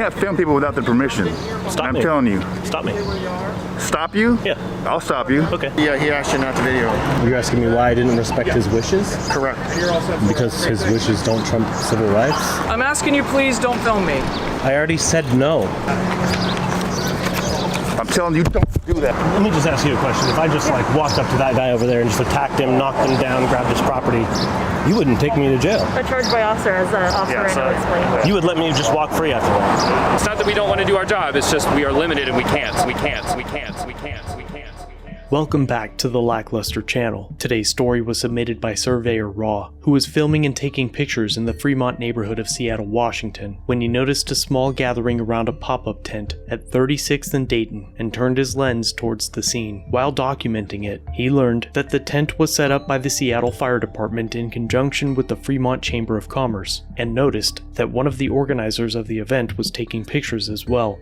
can't film people without their permission. Stop me. I'm telling you. Stop me. Stop you? Yeah. I'll stop you. Okay. Yeah, he asked you not to video. You're asking me why I didn't respect his wishes? Correct. Because his wishes don't trump civil rights? I'm asking you, please don't film me. I already said no. I'm telling you, don't do that. Let me just ask you a question. If I just walked up to that guy over there and just attacked him, knocked him down, grabbed his property, you wouldn't take me to jail. A charge by officer, as the officer right now explained. You would let me just walk free after that. It's not that we don't want to do our job, it's just we are limited and we can't. Welcome back to the LackLuster channel. Today's story was submitted by Surveyor Raw, who was filming and taking pictures in the Fremont neighborhood of Seattle, Washington, when he noticed a small gathering around a pop-up tent at 36th and Dayton and turned his lens towards the scene. While documenting it, he learned that the tent was set up by the Seattle Fire Department in conjunction with the Fremont Chamber of Commerce, and noticed that one of the organizers of the event was taking pictures as well.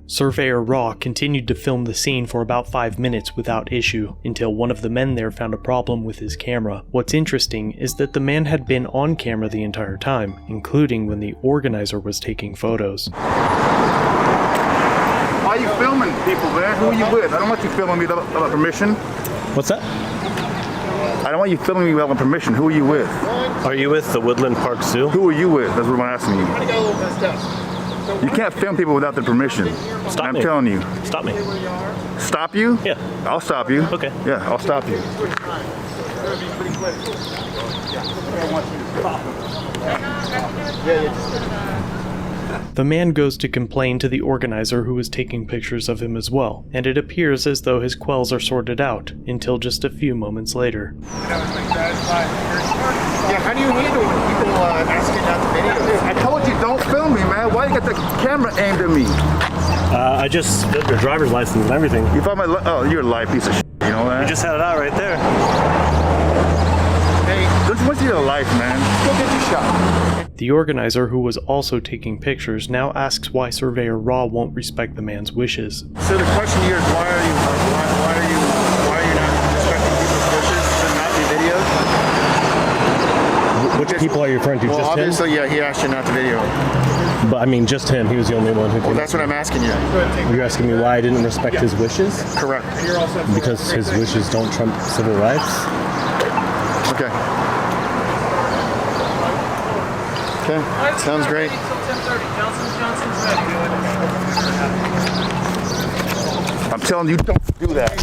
Surveyor Raw continued to film the scene for about 5 minutes without issue, until one of the men there found a problem with his camera. What's interesting is that the man had been on camera the entire time, including when the organizer was taking photos. Why are you filming people, man? Who are you with? I don't want you filming me without permission. What's that? I don't want you filming me without permission. Who are you with? Are you with the Woodland Park Zoo? Who are you with? That's what I'm asking you. You can't film people without their permission. Stop I'm me. telling you. Stop me. Stop you? Yeah. I'll stop you. Okay. Yeah, I'll stop you. The man goes to complain to the organizer who is taking pictures of him as well, and it appears as though his quells are sorted out, until just a few moments later. Yeah, how do you handle people asking not to video? I told you don't film me, man. Why you got the camera aimed at me? I just did your driver's license and everything. You found my oh, you're a live piece of shit, you know that? You just had it out right there. Hey, don't you want to see the life, man? Go get your shot. The organizer, who was also taking pictures, now asks why Surveyor Raw won't respect the man's wishes. So the question here is why are you not respecting people's wishes to not be videoed? Which people are you referring to? Well, just obviously, him? yeah, he asked you not to video. But I mean, just him. He was the only one who Well, came. that's what I'm asking you. You're asking me why I didn't respect his wishes? Correct. Because his wishes don't trump civil rights? Okay. Okay, sounds great. I'm telling you, don't do that.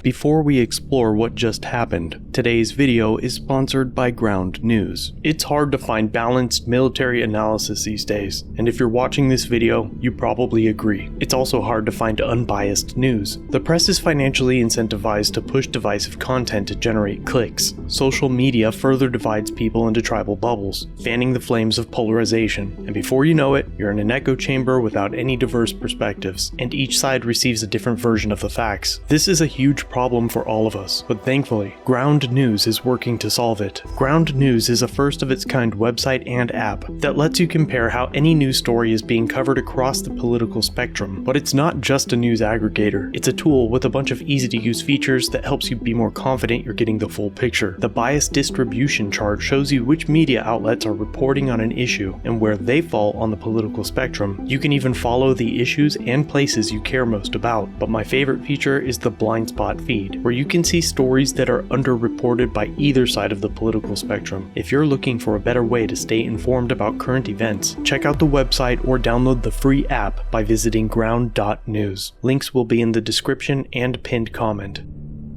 Before we explore what just happened, today's video is sponsored by Ground News. It's hard to find balanced military analysis these days, and if you're watching this video, you probably agree. It's also hard to find unbiased news. The press is financially incentivized to push divisive content to generate clicks. Social media further divides people into tribal bubbles, fanning the flames of polarization, and before you know it, you're in an echo chamber without any diverse perspectives, and each side receives a different version of the facts. This is a huge problem for all of us, but thankfully, Ground News is working to solve it. Ground News is a first-of-its-kind website and app that lets you compare how any news story is being covered across the political spectrum. But it's not just a news aggregator, it's a tool with a bunch of easy-to-use features that helps you be more confident you're getting the full picture. The bias distribution chart shows you which media outlets are reporting on an issue and where they fall on the political spectrum. You can even follow the issues and places you care most about, but my favorite feature is the blind spot feed, where you can see stories that are underreported by either side of the political spectrum. If you're looking for a better way to stay informed about current events, check out the website or download the free app by visiting ground.news. Links will be in the description and pinned comment.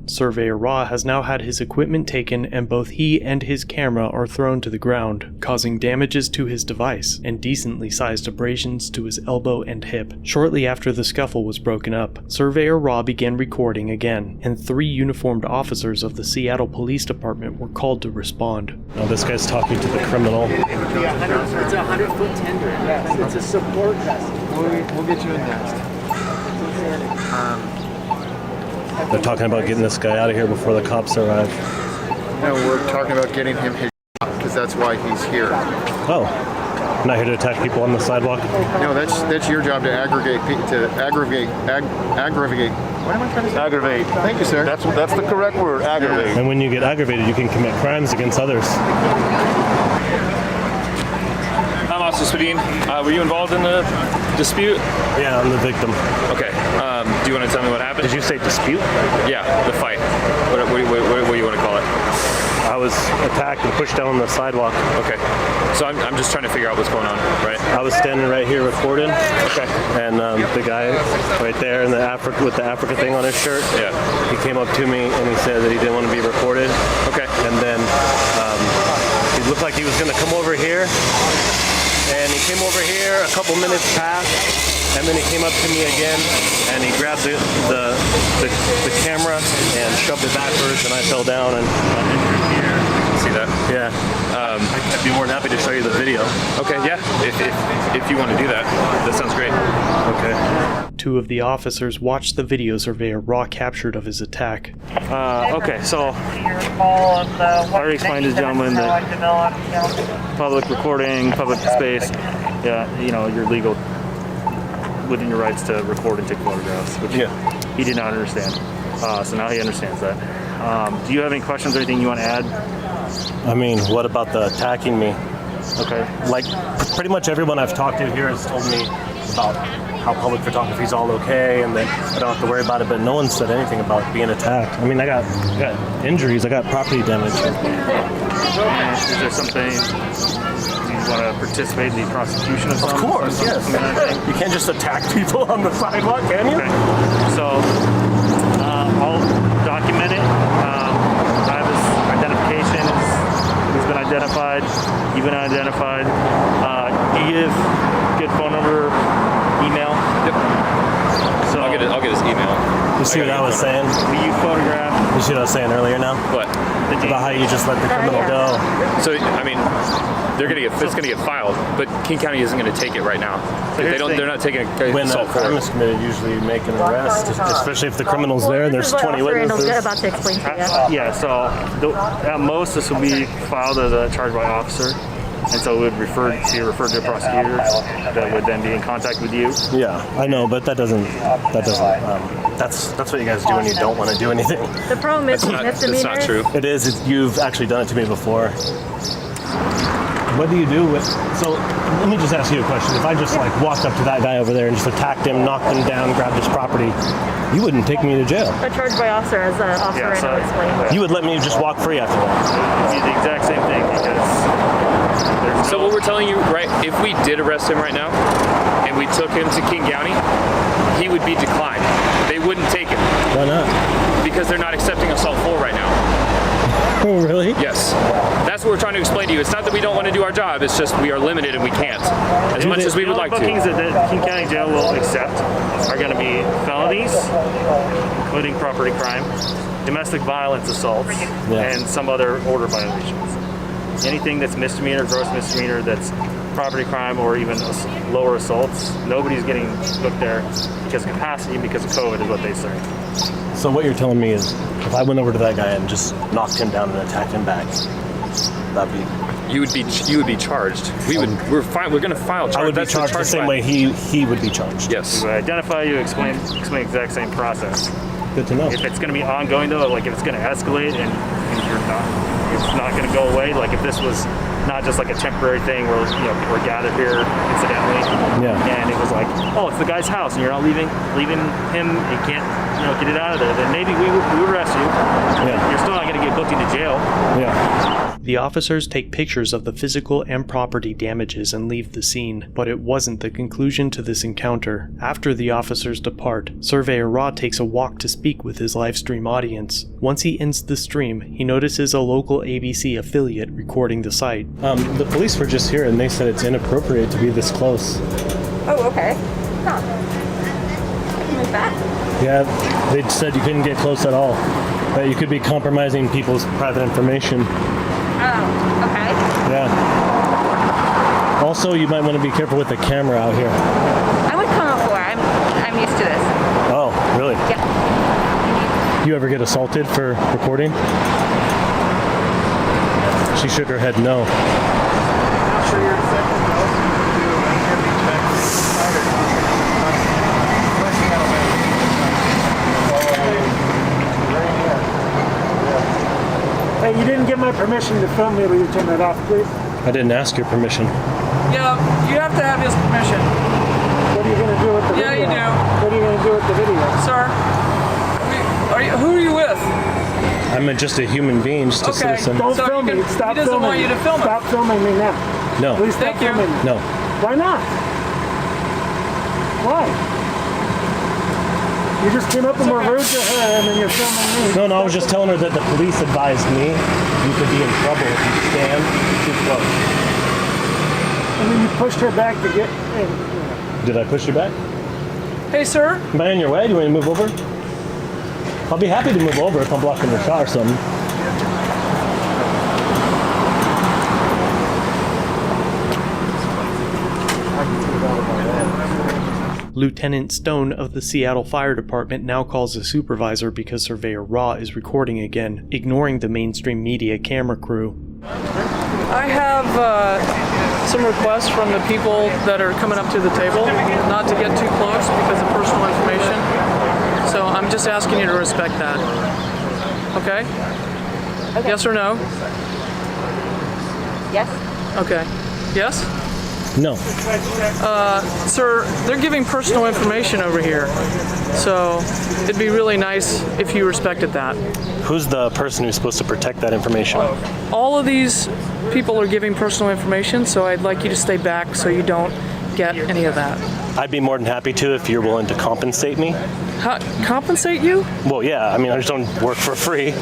Surveyor Raw has now had his equipment taken and both he and his camera are thrown to the ground, causing damages to his device and decently sized abrasions to his elbow and hip. Shortly after the scuffle was broken up, Surveyor Raw began recording again, and 3 uniformed officers of the Seattle Police Department were called to respond. Oh, this guy's talking to the criminal. It's a 100-foot tender. Yes, it's a support vest. We'll get you in next. They're talking about getting this guy out of here before the cops arrive. No, we're talking about getting him his because that's why he's here. Oh, not here to attack people on the sidewalk? No, that's your job to aggravate. What am I trying to say? Aggravate. Thank you, sir. That's the correct word, aggravate. And when you get aggravated, you can commit crimes against others. Destined. Were you involved in the dispute? Yeah, I'm the victim. Okay. Do you want to tell me what happened? Did you say dispute? Yeah, the fight. What do you want to call it? I was attacked and pushed down the sidewalk. Okay. So I'm just trying to figure out what's going on, right? I was standing right here recording. Okay. And the guy right there in the with the Africa thing on his shirt. Yeah. He came up to me and he said that he didn't want to be recorded. Okay. And then he looked like he was going to come over here. And he came over here, a couple minutes passed, and then he came up to me again, and he grabbed the camera and shoved it backwards, and I fell down and got injured here. See that? Yeah. I'd be more than happy to show you the video. Okay, yeah. If you want to do that, that sounds great. Okay. Two of the officers watched the video Surveyor Raw captured of his attack. Okay, so I already explained to the gentleman that public recording, public space, yeah, you know, you're legal within your rights to record and take photographs, which he did not understand. So now he understands that. Do you have any questions or anything you want to add? I mean, what about the attacking me? Okay. Like, pretty much everyone I've talked to here has told me about how public photography is all okay and that I don't have to worry about it, but no one said anything about being attacked. I mean, I got injuries, I got property damage. Is there something you want to participate in the prosecution of something? Of course, yes. You can't just attack people on the sidewalk, can you? Okay. So I'll document it. I have his identification. He's been identified. You've been identified. Do you give good phone number, email? Yep. So I'll get his email. You see what I was saying? Will you photograph? You see what I was saying earlier now? What? About how you just let the criminal go. So I mean, it's gonna get filed, but King County isn't gonna take it right now. So They're not taking a When a assault crime forward. is committed, usually you make an arrest, especially if the criminal's there and there's 20 witnesses. About to explain to you. Yeah, so at most this will be filed as a charge by officer, and so it would be referred to a prosecutor that would then be in contact with you. Yeah, I know, but that's what you guys do when you don't want to do anything. The problem is That's not true. It is. You've actually done it to me before. What do you do with? So let me just ask you a question. If I just like walked up to that guy over there and just attacked him, knocked him down, grabbed his property, you wouldn't take me to jail. A charge by officer, as an officer, Yeah, and so- I'll explain. You would let me just walk free after that. It'd be the exact same thing because there's So what we're telling you, right? If we did arrest him right now, and we took him to King County, he would be declined. They wouldn't take him Why not? because they're not accepting assault 4 right now. Oh, really? Yes. That's what we're trying to explain to you. It's not that we don't want to do our job. It's just we are limited and we can't as much as we would like bookings to. that the King County Jail will accept are going to be felonies, including property crime, domestic violence assaults, and some other order violations. Anything that's misdemeanor, gross misdemeanor, that's property crime, or even lower assaults, nobody's getting booked there because of capacity and because of COVID is what they say. So what you're telling me is, if I went over to that guy and just knocked him down and attacked him back, that'd be. You would be charged. We're going to file charges. I would be charged the same way he would be charged. Yes. We would identify you, explain the exact same process. Good to know. If it's going to be ongoing though, like if it's going to escalate and it's not going to go away, like if this was not just like a temporary thing where people are gathered here incidentally, and it was like, oh, it's the guy's house and you're not leaving him, you can't get it out of there, then maybe we would arrest you. You're still not going to get booked into jail. The officers take pictures of the physical and property damages and leave the scene, but it wasn't the conclusion to this encounter. After the officers depart, Surveyor Raw takes a walk to speak with his live stream audience. Once he ends the stream, he notices a local ABC affiliate recording the site. The police were just here and they said it's inappropriate to be this close. Oh, okay. Huh. Like that? Yeah, they said you couldn't get close at all. That you could be compromising people's private information. Oh, okay. Yeah. Also, you might want to be careful with the camera out here. I would come before. I'm used to this. Oh, really? Yeah. You ever get assaulted for recording? She shook her head no. Hey, you didn't give my permission to film me. Will you turn that off, please? I didn't ask your permission. Yeah, you have to have his permission. What are you going to do with the video? Yeah, you do. What are you going to do with the video? Sir, who are you with? I'm just a human being, just a citizen. Don't film me. Stop he doesn't filming. want you to film it. Stop filming me now. No. Please stop Thank you. filming me. No. Why not? Why? You just came up and were rude to her, and then you're filming me. No, I was just telling her that the police advised me you could be in trouble if you stand too close. And then you pushed her back to get in. Did I push you back? Hey, sir. Am I in your way? Do you want me to move over? I'll be happy to move over if I'm blocking your shot or something. Lieutenant Stone of the Seattle Fire Department now calls a supervisor because Surveyor Raw is recording again, ignoring the mainstream media camera crew. I have some requests from the people that are coming up to the table not to get too close because of personal information. So I'm just asking you to respect that. Okay? Yes or no? Yes? Okay. Yes? No. Sir, they're giving personal information over here. So it'd be really nice if you respected that. Who's the person who's supposed to protect that information? All of these people are giving personal information, so I'd like you to stay back so you don't get any of that. I'd be more than happy to if you're willing to compensate me. Compensate you? Well, yeah, I mean, I just don't work for free.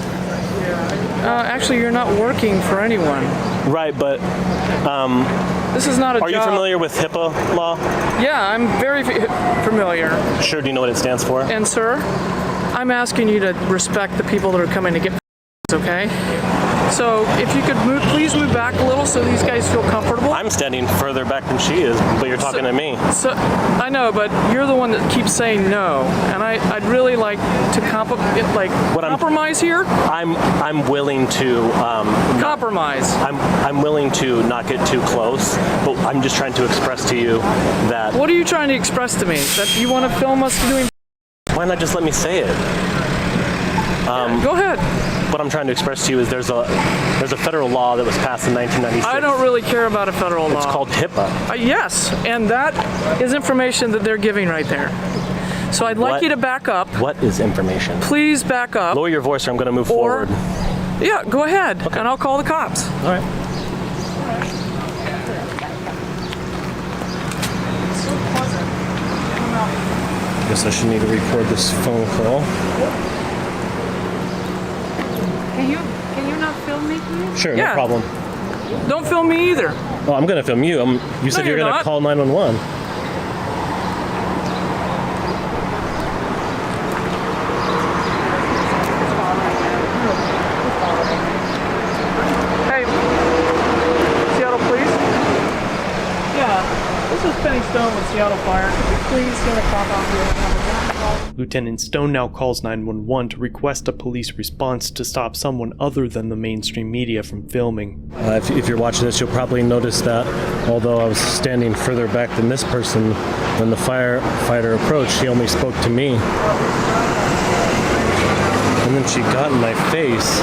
Actually, you're not working for anyone. Right, but this is not a are job. you familiar with HIPAA law? Yeah, I'm very familiar. Sure, do you know what it stands for? And sir, I'm asking you to respect the people that are coming to get okay? So if you could please move back a little so these guys feel comfortable. I'm standing further back than she is, but you're talking to me. So I know, but you're the one that keeps saying no, and I'd really like to compromise here. I'm willing to compromise. I'm willing to not get too close, but I'm just trying to express to you that. What are you trying to express to me? That you want to film us doing? Why not just let me say it? Go ahead. What I'm trying to express to you is there's a federal law that was passed in 1996. I don't really care about a federal law. It's called HIPAA. Yes, and that is information that they're giving right there. So I'd like you to back up. What is information? Please back up. Lower your voice or I'm going to move forward. Yeah, go ahead, and I'll call the cops. All right. Guess I should need to record this phone call. Can you not film me, please? Sure, Yeah. no problem. Don't film me either. Oh, I'm going to film you. You said No, you're going to not. call 911. Hey, Seattle Police? Yeah, this is Penny Stone with Seattle Fire. Could you please send a cop out here and have a phone call? Lieutenant Stone now calls 911 to request a police response to stop someone other than the mainstream media from filming. If you're watching this, you'll probably notice that although I was standing further back than this person, when the firefighter approached, he only spoke to me. And then she got in my face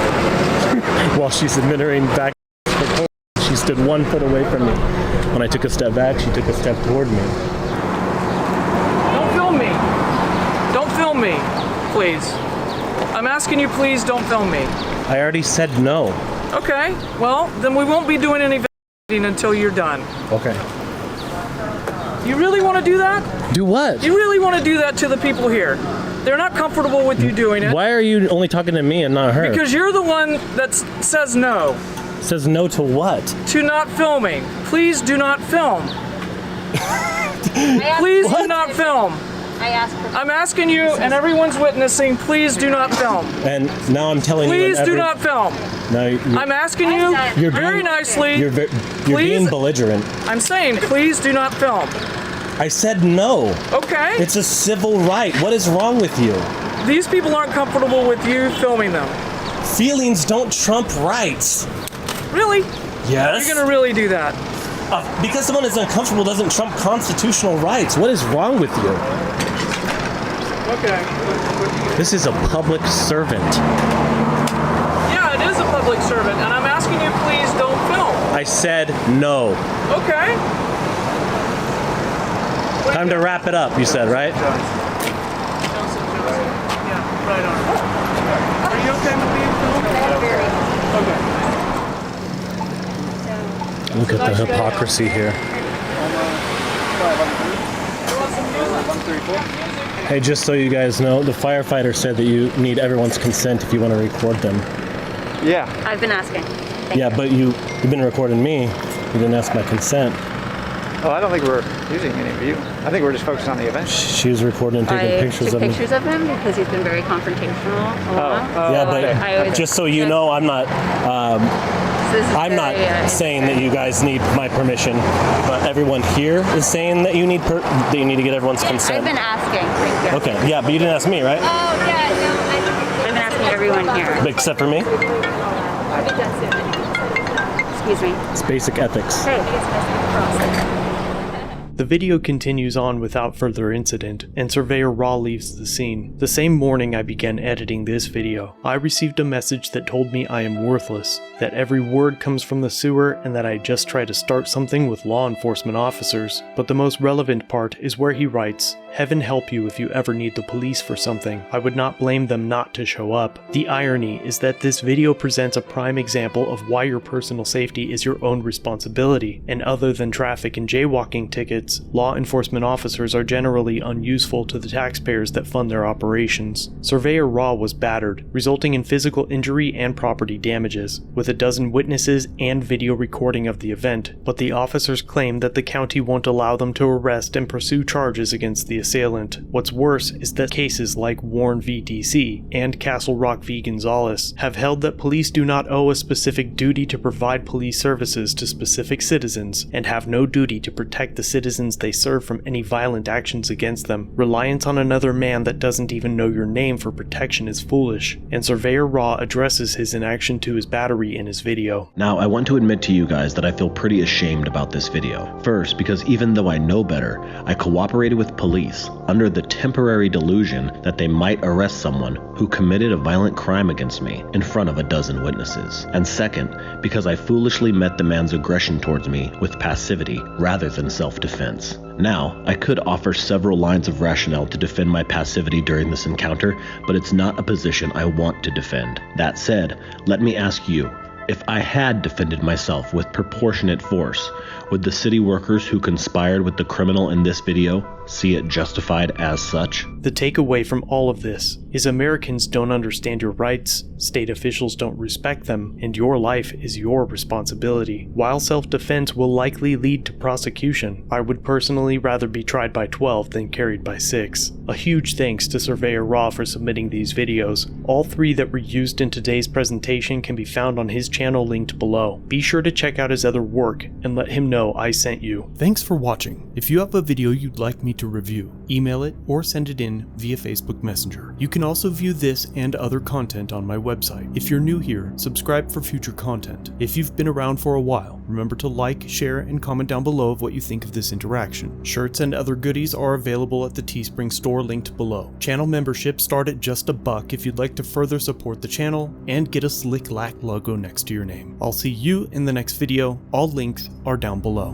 while she's admitting back her phone. She stood 1 foot away from me. When I took a step back, she took a step toward me. Don't film me. Don't film me, please. I'm asking you, please don't film me. I already said no. Okay, well, then we won't be doing any videoing until you're done. Okay. You really want to do that? Do what? You really want to do that to the people here? They're not comfortable with you doing it. Why are you only talking to me and not her? Because you're the one that says no. Says no to what? To not filming. Please do not film. Please do not film. I asked for I'm asking you, and everyone's witnessing, please do not film. And now I'm telling you. Please do not film. No, I'm asking you you're very nicely. You're being belligerent. I'm saying, please do not film. I said no. Okay. It's a civil right. What is wrong with you? These people aren't comfortable with you filming them. Feelings don't trump rights. Really? Yes. You're gonna really do that? Because someone is uncomfortable doesn't trump constitutional rights. What is wrong with you? Okay. This is a public servant. Yeah, it is a public servant, and I'm asking you, please don't film. I said no. Okay. Time to wrap it up, you said, right? Johnson. Yeah, right on. Are you okay with being filmed? Okay. Look at the hypocrisy here. Hey, just so you guys know, the firefighter said that you need everyone's consent if you want to record them. Yeah. I've been asking. Yeah, but you've been recording me. You didn't ask my consent. Oh, I don't think we're using any of you. I think we're just focused on the event. She was recording and taking pictures of him. Pictures of him because he's been very confrontational a lot. Yeah, but just so you know, I'm not saying that you guys need my permission, but everyone here is saying that you need that you need to get everyone's consent. I've been asking. Thank you. Okay, yeah, but you didn't ask me, right? Oh, yeah, no, I've been asking everyone here. Except for me? Excuse me. It's basic ethics. Hey. The video continues on without further incident, and Surveyor Raw leaves the scene. The same morning I began editing this video, I received a message that told me I am worthless, that every word comes from the sewer, and that I just try to start something with law enforcement officers. But the most relevant part is where he writes, "Heaven help you if you ever need the police for something. I would not blame them not to show up." The irony is that this video presents a prime example of why your personal safety is your own responsibility, and other than traffic and jaywalking tickets, law enforcement officers are generally unuseful to the taxpayers that fund their operations. Surveyor Raw was battered, resulting in physical injury and property damages, with a dozen witnesses and video recording of the event, but the officers claim that the county won't allow them to arrest and pursue charges against the assailant. What's worse is that cases like Warren v. DC and Castle Rock v. Gonzalez have held that police do not owe a specific duty to provide police services to specific citizens and have no duty to protect the citizens they serve from any violent actions against them. Reliance on another man that doesn't even know your name for protection is foolish, and Surveyor Raw addresses his inaction to his battery in his video. Now, I want to admit to you guys that I feel pretty ashamed about this video. First, because even though I know better, I cooperated with police under the temporary delusion that they might arrest someone who committed a violent crime against me in front of a dozen witnesses. And second, because I foolishly met the man's aggression towards me with passivity rather than self-defense. Now, I could offer several lines of rationale to defend my passivity during this encounter, but it's not a position I want to defend. That said, let me ask you, if I had defended myself with proportionate force, would the city workers who conspired with the criminal in this video see it justified as such? The takeaway from all of this is Americans don't understand your rights, state officials don't respect them, and your life is your responsibility. While self-defense will likely lead to prosecution, I would personally rather be tried by 12 than carried by 6. A huge thanks to Surveyor Raw for submitting these videos. All 3 that were used in today's presentation can be found on his channel linked below. Be sure to check out his other work and let him know I sent you. Thanks for watching. If you have a video you'd like me to review, email it or send it in via Facebook Messenger. You can also view this and other content on my website. If you're new here, subscribe for future content. If you've been around for a while, remember to like, share, and comment down below of what you think of this interaction. Shirts and other goodies are available at the Teespring store linked below. Channel memberships start at just $1 if you'd like to further support the channel and get a slick LackLuster logo next to your name. I'll see you in the next video. All links are down below.